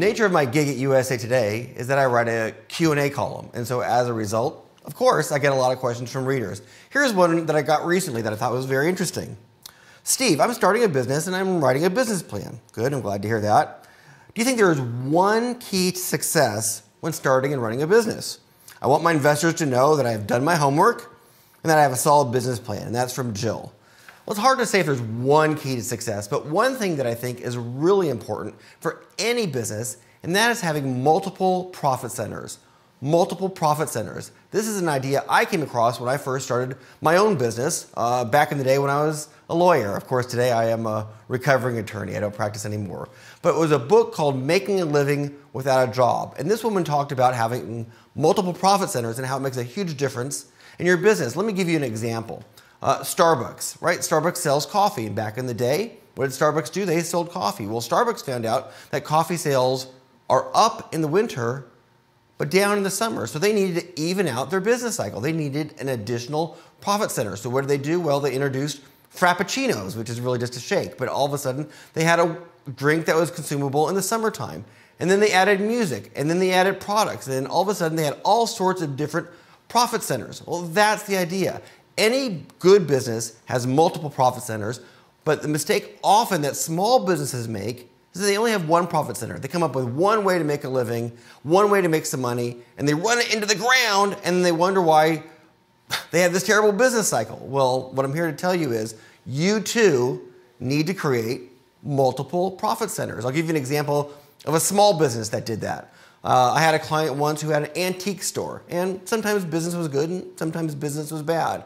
nature of my gig at USA Today is that I write a Q&A column. And so as a result, of course, I get a lot of questions from readers. Here's one that I got recently that I thought was very interesting. Steve, I'm starting a business and I'm writing a business plan. Good, I'm glad to hear that. Do you think there is one key to success when starting and running a business? I want my investors to know that I've done my homework and that I have a solid business plan. And that's from Jill. Well, it's hard to say if there's one key to success, but one thing that I think is really important for any business, and that is having multiple profit centers. Multiple profit centers. This is an idea I came across when I first started my own business back in the day when I was a lawyer. Of course, today I am a recovering attorney. I don't practice anymore. But it was a book called Making a Living Without a Job. And this woman talked about having multiple profit centers and how it makes a huge difference in your business. Let me give you an example. Starbucks, right? Starbucks sells coffee. And back in the day, what did Starbucks do? They sold coffee. Well, Starbucks found out that coffee sales are up in the winter, but down in the summer. So they needed to even out their business cycle. They needed an additional profit center. So what did they do? Well, they introduced Frappuccinos, which is really just a shake. But all of a sudden, they had a drink that was consumable in the summertime. And then they added music. And then they added products. And then all of a sudden, they had all sorts of different profit centers. Well, that's the idea. Any good business has multiple profit centers, but the mistake often that small businesses make is that they only have one profit center. They come up with one way to make a living, one way to make some money, and they run it into the ground, and then they wonder why they have this terrible business cycle. Well, what I'm here to tell you is you too need to create multiple profit centers. I'll give you an example of a small business that did that. I had a client once who had an antique store, and sometimes business was good and sometimes business was bad.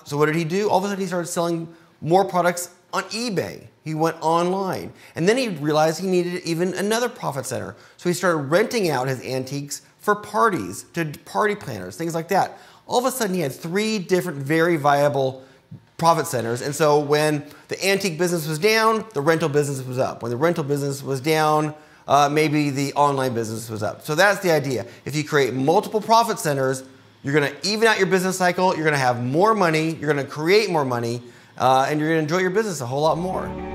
So what did he do? All of a sudden he started selling more products on eBay. He went online. And then he realized he needed even another profit center. So he started renting out his antiques for parties, to party planners, things like that. All of a sudden he had 3 different very viable profit centers. And so when the antique business was down, the rental business was up. When the rental business was down, maybe the online business was up. So that's the idea. If you create multiple profit centers, you're going to even out your business cycle, you're going to have more money, you're going to create more money, and you're going to enjoy your business a whole lot more.